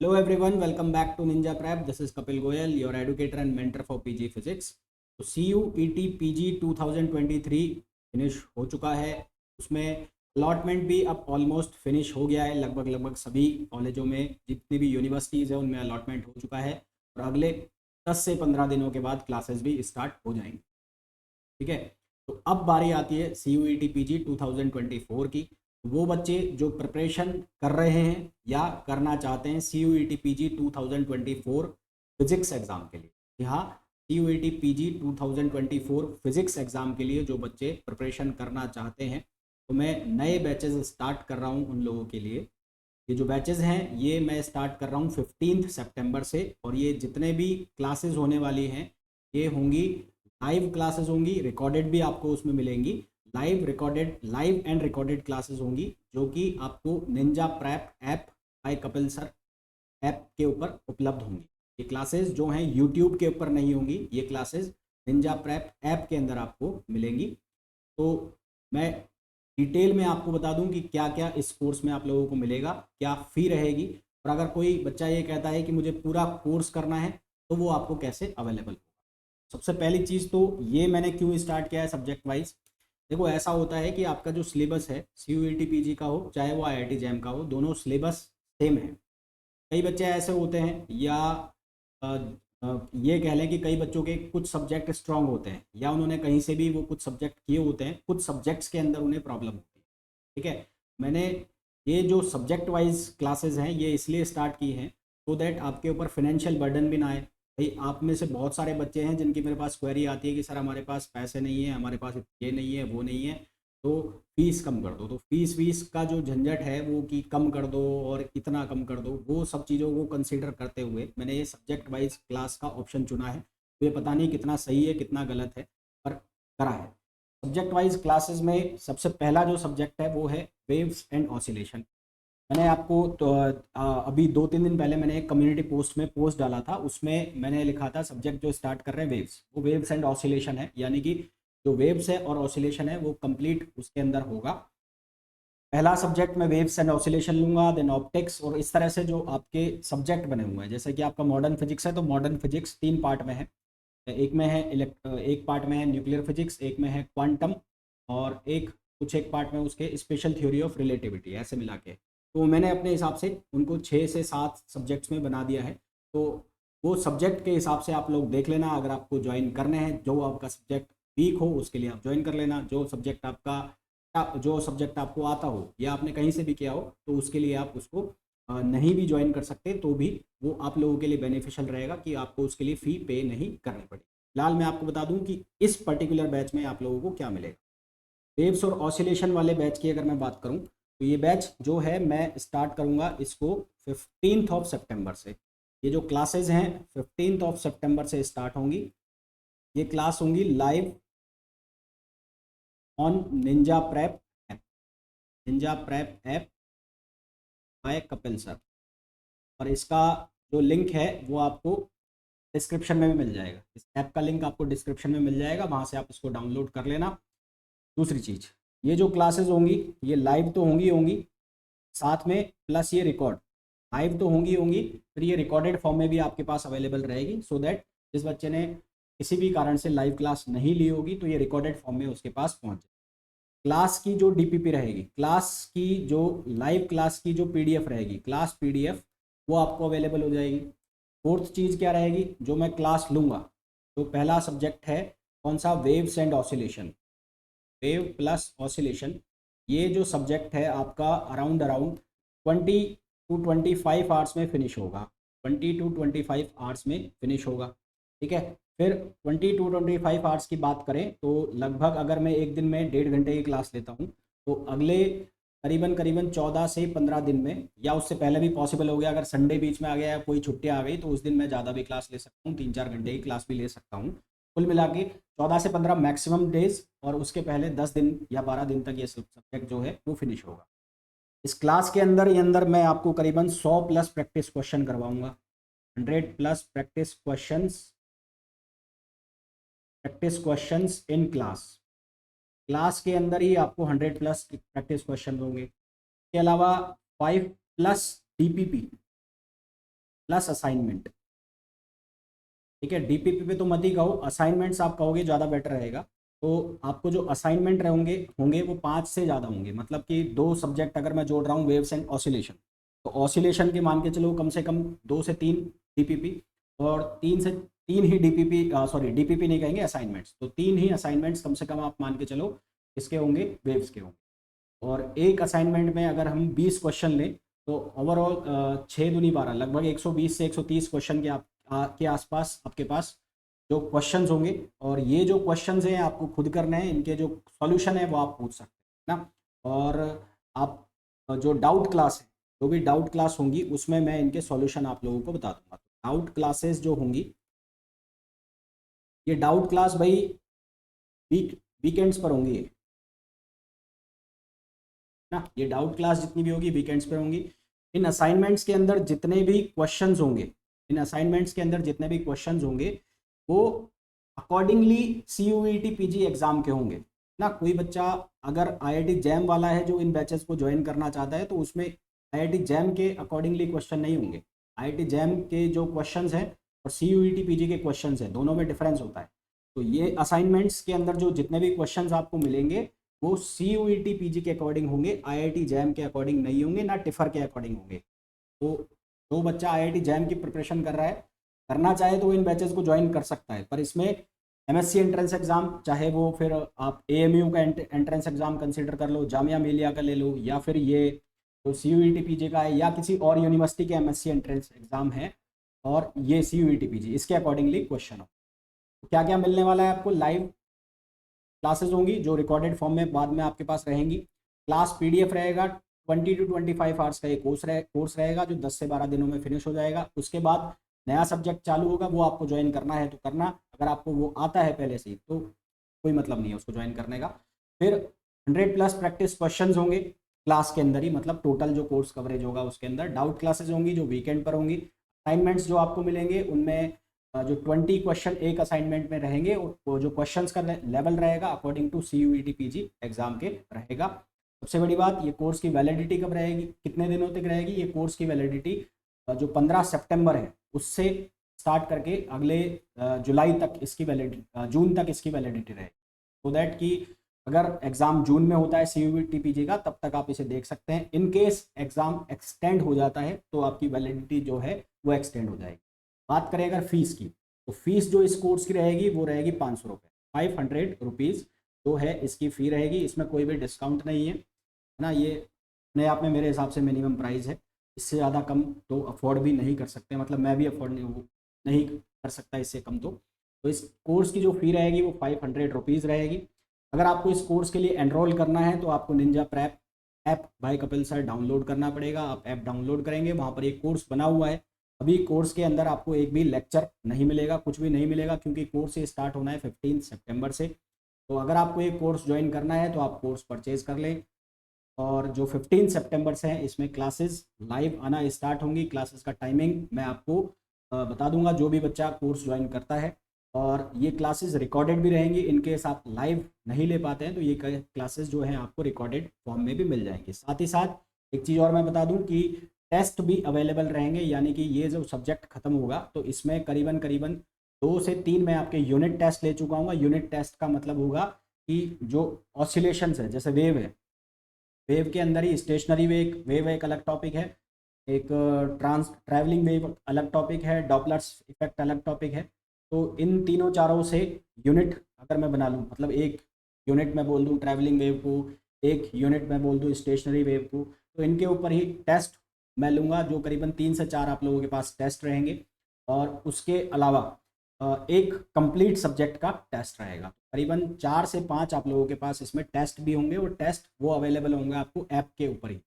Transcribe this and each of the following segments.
Hello everyone, welcome back to Ninja Prep. This is Kapil Goyal, your educator and mentor for PG Physics. तो CUET PG 2023 finish हो चुका है। उसमें allotment भी अब almost finish हो गया है। लगभग सभी कॉलेजों में जितनी भी यूनिवर्सिटीज़ है उनमें अलॉटमेंट हो चुका है और अगले 10 से 15 दिनों के बाद क्लासेस भी स्टार्ट हो जाएंगी। ठीक है, तो अब बारी आती है CUET PG 2024 की। वो बच्चे जो प्रिपरेशन कर रहे हैं या करना चाहते हैं CUET PG 2024 फिजिक्स एग्ज़ाम के लिए, यहाँ CUET PG 2024 फिजिक्स एग्ज़ाम के लिए जो बच्चे प्रिपरेशन करना चाहते हैं, तो मैं नए बैचेस स्टार्ट कर रहा हूँ उन लोगों के लिए। ये जो बैचेस हैं ये मैं स्टार्ट कर रहा हूँ 15 सितंबर से, और ये जितने भी क्लासेस होने वाली हैं ये होंगी लाइव क्लासेस होंगी, रिकॉर्डेड भी आपको उसमें मिलेंगी। लाइव एंड रिकॉर्डेड क्लासेस होंगी जो कि आपको Ninja prep app by Kapil sir app के ऊपर उपलब्ध होंगी। ये क्लासेस जो हैं यूट्यूब के ऊपर नहीं होंगी, ये क्लासेस निंजा प्रैप ऐप के अंदर आपको मिलेंगी। तो मैं डिटेल में आपको बता दूं कि क्या क्या इस कोर्स में आप लोगों को मिलेगा, क्या फ़ी रहेगी, और अगर कोई बच्चा ये कहता है कि मुझे पूरा कोर्स करना है तो वो आपको कैसे अवेलेबल होगा। सबसे पहली चीज़ तो ये मैंने क्यों स्टार्ट किया है सब्जेक्ट वाइज। देखो, ऐसा होता है कि आपका जो सिलेबस है CUET PG का हो चाहे वो IIT जैम का हो, दोनों सिलेबस सेम है। कई बच्चे ऐसे होते हैं या ये कह लें कि कई बच्चों के कुछ सब्जेक्ट स्ट्रांग होते हैं या उन्होंने कहीं से भी वो कुछ सब्जेक्ट किए होते हैं, कुछ सब्जेक्ट्स के अंदर उन्हें प्रॉब्लम होती है। ठीक है, मैंने ये जो सब्जेक्ट वाइज क्लासेस हैं ये इसलिए स्टार्ट की हैं सो दैट आपके ऊपर फाइनेंशियल बर्डन भी ना आए। भाई, आप में से बहुत सारे बच्चे हैं जिनकी मेरे पास क्वेरी आती है कि सर हमारे पास पैसे नहीं है, हमारे पास ये नहीं है वो नहीं है, तो फीस कम कर दो। तो फीस वीस का जो झंझट है वो कि कम कर दो और इतना कम कर दो, वो सब चीज़ों को कंसीडर करते हुए मैंने ये सब्जेक्ट वाइज क्लास का ऑप्शन चुना है। तो ये पता नहीं कितना सही है कितना गलत है, पर करा है। सब्जेक्ट वाइज क्लासेस में सबसे पहला जो सब्जेक्ट है वो है वेव्स एंड ऑसिलेशन। मैंने आपको तो अभी 2-3 दिन पहले मैंने एक कम्युनिटी पोस्ट में पोस्ट डाला था, उसमें मैंने लिखा था सब्जेक्ट जो स्टार्ट कर रहे हैं वेव्स, वो वेव्स एंड ऑसिलेशन है, यानी कि जो वेव्स है और ऑसिलेशन है वो कंप्लीट उसके अंदर होगा। पहला सब्जेक्ट मैं वेव्स एंड ऑसिलेशन लूंगा, देन ऑप्टिक्स, और इस तरह से जो आपके सब्जेक्ट बने हुए हैं, जैसे कि आपका मॉडर्न फिजिक्स है तो मॉडर्न फिजिक्स 3 पार्ट में है। एक में है एक पार्ट में है न्यूक्लियर फिजिक्स, एक में है क्वांटम, और एक पार्ट में उसके स्पेशल थ्योरी ऑफ रिलेटिविटी, ऐसे मिला के। तो मैंने अपने हिसाब से उनको 6 से 7 सब्जेक्ट्स में बना दिया है। तो वो सब्जेक्ट के हिसाब से आप लोग देख लेना, अगर आपको ज्वाइन करने हैं जो आपका सब्जेक्ट वीक हो उसके लिए आप ज्वाइन कर लेना, जो सब्जेक्ट आपको आता हो या आपने कहीं से भी किया हो तो उसके लिए आप उसको नहीं भी ज्वाइन कर सकते, तो भी वो आप लोगों के लिए बेनिफिशियल रहेगा कि आपको उसके लिए फ़ी पे नहीं करनी पड़े। फिलहाल मैं आपको बता दूं कि इस पर्टिकुलर बैच में आप लोगों को क्या मिलेगा। वेव्स और ऑसिलेशन वाले बैच की अगर मैं बात करूं तो ये बैच जो है मैं स्टार्ट करूंगा इसको 15 सितंबर से। ये जो क्लासेज हैं 15 सितंबर से स्टार्ट होंगी। ये क्लास होंगी live on Ninja prep app, Ninja prep app by Kapil sir. और इसका जो लिंक है वो आपको डिस्क्रिप्शन में भी मिल जाएगा, इस ऐप का लिंक आपको डिस्क्रिप्शन में मिल जाएगा, वहाँ से आप इसको डाउनलोड कर लेना। दूसरी चीज़, ये जो क्लासेस होंगी ये लाइव तो होंगी साथ में प्लस ये रिकॉर्ड, लाइव तो होंगी फिर ये रिकॉर्डेड फॉर्म में भी आपके पास अवेलेबल रहेगी, सो दैट जिस बच्चे ने किसी भी कारण से लाइव क्लास नहीं ली होगी तो ये रिकॉर्डेड फॉर्म में उसके पास पहुंच जाए। क्लास की जो DPP रहेगी, क्लास की जो लाइव क्लास की जो PDF रहेगी, क्लास PDF, वो आपको अवेलेबल हो जाएगी। फोर्थ चीज़ क्या रहेगी, जो मैं क्लास लूँगा, तो पहला सब्जेक्ट है कौन सा, waves and oscillation, wave plus oscillation. ये जो सब्जेक्ट है आपका अराउंड अराउंड 20 to 25 आवर्स में फिनिश होगा, 20 to 25 आवर्स में फिनिश होगा। ठीक है, फिर 20 to 25 आवर्स की बात करें तो लगभग अगर मैं एक दिन में 1.5 घंटे की क्लास लेता हूँ तो अगले करीबन करीबन 14 से 15 दिन में, या उससे पहले भी पॉसिबल हो गया, अगर संडे बीच में आ गया या कोई छुट्टी आ गई तो उस दिन मैं ज़्यादा भी क्लास ले सकता हूँ, 3-4 घंटे की क्लास भी ले सकता हूँ। कुल मिला के 14 से 15 मैक्सिमम डेज, और उसके पहले 10 दिन या 12 दिन तक ये सब्जेक्ट जो है वो फिनिश होगा। इस क्लास के अंदर मैं आपको करीबन 100+ प्रैक्टिस क्वेश्चन करवाऊंगा, 100+ practice questions in class. Class के अंदर ही आपको 100+ प्रैक्टिस क्वेश्चन होंगे। इसके अलावा 5+ DPP, प्लस असाइनमेंट। ठीक है, डीपीपी पे तो मत ही कहो, असाइनमेंट्स आप कहोगे ज़्यादा बेटर रहेगा। तो आपको जो असाइनमेंट रहेंगे होंगे वो 5 से ज़्यादा होंगे, मतलब कि 2 सब्जेक्ट अगर मैं जोड़ रहा हूँ, वेव्स एंड ऑसिलेशन, तो ऑसिलेशन के मान के चलो कम से कम 2 से 3 डीपीपी, और 3 से 3 ही डीपीपी, सॉरी डीपीपी नहीं कहेंगे, असाइनमेंट्स, तो 3 ही असाइनमेंट्स कम से कम आप मान के चलो इसके होंगे, वेव्स के होंगे। और एक असाइनमेंट में अगर हम 20 क्वेश्चन लें तो ओवरऑल 6 दूनी 12, लगभग 120 से 130 क्वेश्चन के आसपास आपके पास जो क्वेश्चंस होंगे। और ये जो क्वेश्चंस हैं आपको खुद करने हैं, इनके जो सॉल्यूशन है वो आप पूछ सकते हैं ना। और आप जो डाउट क्लास है, जो भी डाउट क्लास होंगी उसमें मैं इनके सॉल्यूशन आप लोगों को बता दूंगा। डाउट क्लासेस जो होंगी, ये डाउट क्लास भाई वीकेंड्स पर होंगी ना, ये डाउट क्लास जितनी भी होगी वीकेंड्स पर होंगी। इन असाइनमेंट्स के अंदर जितने भी क्वेश्चंस होंगे, इन असाइनमेंट्स के अंदर जितने भी क्वेश्चंस होंगे वो अकॉर्डिंगली CUET PG एग्जाम के होंगे ना। कोई बच्चा अगर IIT जैम वाला है जो इन बैचेस को ज्वाइन करना चाहता है, तो उसमें IIT जैम के अकॉर्डिंगली क्वेश्चन नहीं होंगे। IIT जैम के जो क्वेश्चंस हैं और CUET PG के क्वेश्चंस हैं, दोनों में डिफरेंस होता है। तो ये असाइनमेंट्स के अंदर जो जितने भी क्वेश्चंस आपको मिलेंगे वो CUET PG के अकॉर्डिंग होंगे, IIT जैम के अकॉर्डिंग नहीं होंगे, ना टिफर के अकॉर्डिंग होंगे। तो जो बच्चा IIT जैम की प्रिपरेशन कर रहा है, करना चाहे तो इन बैचेस को ज्वाइन कर सकता है, पर इसमें MSc एंट्रेंस एग्जाम, चाहे वो फिर आप AMU का एंट्रेंस एग्जाम कंसिडर कर लो, जामिया मिलिया का ले लो, या फिर ये जो CUET PG का है, या किसी और यूनिवर्सिटी के MSc एंट्रेंस एग्जाम है, और ये CUET PG, इसके अकॉर्डिंगली क्वेश्चन हो। तो क्या क्या मिलने वाला है आपको, लाइव क्लासेस होंगी जो रिकॉर्डेड फॉर्म में बाद में आपके पास रहेंगी। क्लास PDF रहेगा, 20 to 25 आवर्स का एक कोर्स रहेगा जो 10 से 12 दिनों में फिनिश हो जाएगा। उसके बाद नया सब्जेक्ट चालू होगा, वो आपको ज्वाइन करना है तो करना, अगर आपको वो आता है पहले से ही तो कोई मतलब नहीं है उसको ज्वाइन करने का। फिर 100+ प्रैक्टिस क्वेश्चंस होंगे क्लास के अंदर ही, मतलब टोटल जो कोर्स कवरेज होगा उसके अंदर। डाउट क्लासेस होंगी जो वीकेंड पर होंगी। असाइनमेंट्स जो आपको मिलेंगे उनमें जो 20 क्वेश्चन एक असाइनमेंट में रहेंगे, वो जो क्वेश्चंस का लेवल रहेगा according to CUET PG exam के रहेगा। सबसे बड़ी बात, ये कोर्स की वैलिडिटी कब रहेगी, कितने दिनों तक रहेगी, ये कोर्स की वैलिडिटी जो 15 सितंबर है उससे स्टार्ट करके अगले जुलाई तक इसकी वैलिडिटी, जून तक इसकी वैलिडिटी रहेगी। सो दैट कि अगर एग्जाम जून में होता है CUET PG का, तब तक आप इसे देख सकते हैं। इन केस एग्जाम एक्सटेंड हो जाता है तो आपकी वैलिडिटी जो है वो एक्सटेंड हो जाएगी। बात करें अगर फीस की, तो फीस जो इस कोर्स की रहेगी वो रहेगी 500 रुपये, 500 रुपीज़ जो है इसकी फ़ी रहेगी। इसमें कोई भी डिस्काउंट नहीं है ना, ये अपने आप में मेरे हिसाब से मिनिमम प्राइस है। इससे ज़्यादा कम तो अफोर्ड भी नहीं कर सकते, मतलब मैं भी अफोर्ड नहीं कर सकता इससे कम। तो इस कोर्स की जो फ़ी रहेगी वो 500 रुपीज़ रहेगी। अगर आपको इस कोर्स के लिए एनरोल करना है तो आपको Ninja prep app by Kapil sir download करना पड़ेगा। आप ऐप डाउनलोड करेंगे, वहाँ पर एक कोर्स बना हुआ है। अभी कोर्स के अंदर आपको एक भी लेक्चर नहीं मिलेगा, कुछ भी नहीं मिलेगा, क्योंकि कोर्स ये स्टार्ट होना है 15 सितंबर से। तो अगर आपको ये कोर्स ज्वाइन करना है तो आप कोर्स परचेज कर लें। और जो 15 सितंबर से है इसमें क्लासेस लाइव आना स्टार्ट होंगी। क्लासेस का टाइमिंग मैं आपको बता दूंगा जो भी बच्चा कोर्स ज्वाइन करता है। और ये क्लासेस रिकॉर्डेड भी रहेंगी, इनकेस आप लाइव नहीं ले पाते हैं तो ये क्लासेस जो हैं आपको रिकॉर्डेड फॉर्म में भी मिल जाएंगी। साथ ही साथ एक चीज़ और मैं बता दूं कि टेस्ट भी अवेलेबल रहेंगे, यानी कि ये जो सब्जेक्ट खत्म होगा तो इसमें करीबन 2 से 3 मैं आपके यूनिट टेस्ट ले चुका हूँ। यूनिट टेस्ट का मतलब होगा कि जो ऑसिलेशंस है, जैसे वेव है, वेव के अंदर ही स्टेशनरी वेव एक अलग टॉपिक है, एक ट्रैवलिंग वेव अलग टॉपिक है, डॉपलर्स इफेक्ट अलग टॉपिक है। तो इन तीनों चारों से यूनिट अगर मैं बना लूँ, मतलब एक यूनिट में बोल दूँ ट्रैवलिंग वेव को, एक यूनिट में बोल दूँ स्टेशनरी वेव को, तो इनके ऊपर ही टेस्ट मैं लूँगा जो करीबन 3 से 4 आप लोगों के पास टेस्ट रहेंगे। और उसके अलावा एक कंप्लीट सब्जेक्ट का टेस्ट रहेगा। करीबन 4 से 5 आप लोगों के पास इसमें टेस्ट भी होंगे, और टेस्ट वो अवेलेबल होंगे आपको ऐप के ऊपर ही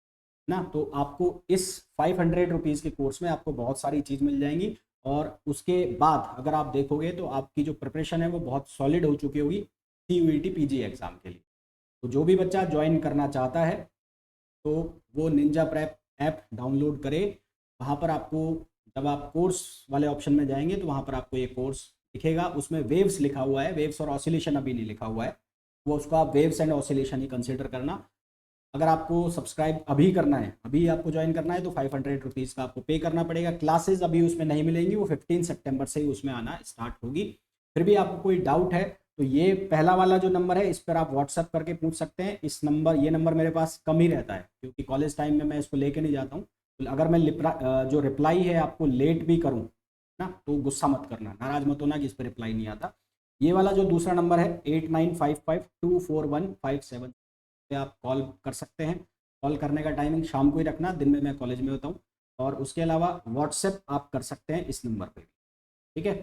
ना। तो आपको इस 500 रुपीज़ के कोर्स में आपको बहुत सारी चीज़ मिल जाएंगी। और उसके बाद अगर आप देखोगे तो आपकी जो प्रिपरेशन है वो बहुत सॉलिड हो चुकी होगी CUET PG एग्ज़ाम के लिए। तो जो भी बच्चा ज्वाइन करना चाहता है तो वो निंजा प्रेप ऐप डाउनलोड करे। वहाँ पर आपको, जब आप कोर्स वाले ऑप्शन में जाएंगे तो वहाँ पर आपको ये कोर्स दिखेगा, उसमें वेव्स लिखा हुआ है, वेव्स और ऑसिलेशन अभी नहीं लिखा हुआ है, वो उसको आप waves and oscillation he consider करना। अगर आपको सब्सक्राइब अभी करना है, अभी आपको ज्वाइन करना है, तो 500 रुपीज़ का आपको पे करना पड़ेगा। क्लासेस अभी उसमें नहीं मिलेंगी, वो 15 सितंबर से ही उसमें आना स्टार्ट होगी। फिर भी आपको कोई डाउट है तो ये पहला वाला जो नंबर है इस पर आप व्हाट्सअप करके पूछ सकते हैं। ये नंबर मेरे पास कम ही रहता है क्योंकि कॉलेज टाइम में मैं इसको लेके नहीं जाता हूँ। तो अगर मैं जो रिप्लाई है आपको लेट भी करूँ ना, तो गुस्सा मत करना, नाराज मत होना कि इस पर रिप्लाई नहीं आता। ये वाला जो दूसरा नंबर है 8955241557 पे आप कॉल कर सकते हैं। कॉल करने का टाइमिंग शाम को ही रखना, दिन में मैं कॉलेज में होता हूँ। और उसके अलावा व्हाट्सएप आप कर सकते हैं इस नंबर पे, ठीक है।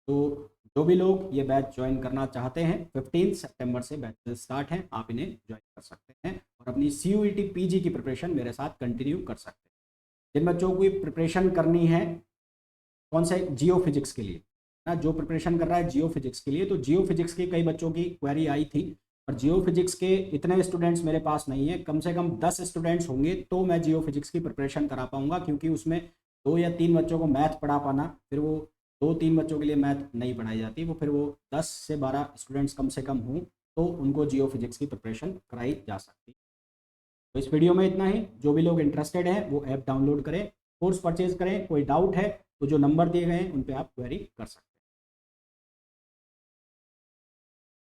तो जो भी लोग ये बैच ज्वाइन करना चाहते हैं 15 सितंबर से बैच स्टार्ट हैं, आप इन्हें ज्वाइन कर सकते हैं और अपनी CUET PG की प्रिपरेशन मेरे साथ कंटिन्यू कर सकते हैं। जिन बच्चों को प्रिपरेशन करनी है कौन सा, जियो फिजिक्स के लिए ना, जो प्रिपरेशन कर रहा है जियो फिजिक्स के लिए, तो जियो फिजिक्स की कई बच्चों की क्वेरी आई थी। और जियो फिजिक्स के इतने स्टूडेंट्स मेरे पास नहीं है, कम से कम 10 स्टूडेंट्स होंगे तो मैं जियो फिजिक्स की प्रिपरेशन करा पाऊंगा, क्योंकि उसमें 2 या 3 बच्चों को मैथ पढ़ा पाना, फिर वो 2-3 बच्चों के लिए मैथ नहीं पढ़ाई जाती, वो फिर वो 10 से 12 स्टूडेंट्स कम से कम हों तो उनको जियो फिजिक्स की प्रिपरेशन कराई जा सकती। तो इस वीडियो में इतना ही। जो भी लोग इंटरेस्टेड हैं वो ऐप डाउनलोड करें, कोर्स परचेज करें। कोई डाउट है तो जो नंबर दिए गए हैं उन पर आप क्वेरी कर सकते हैं।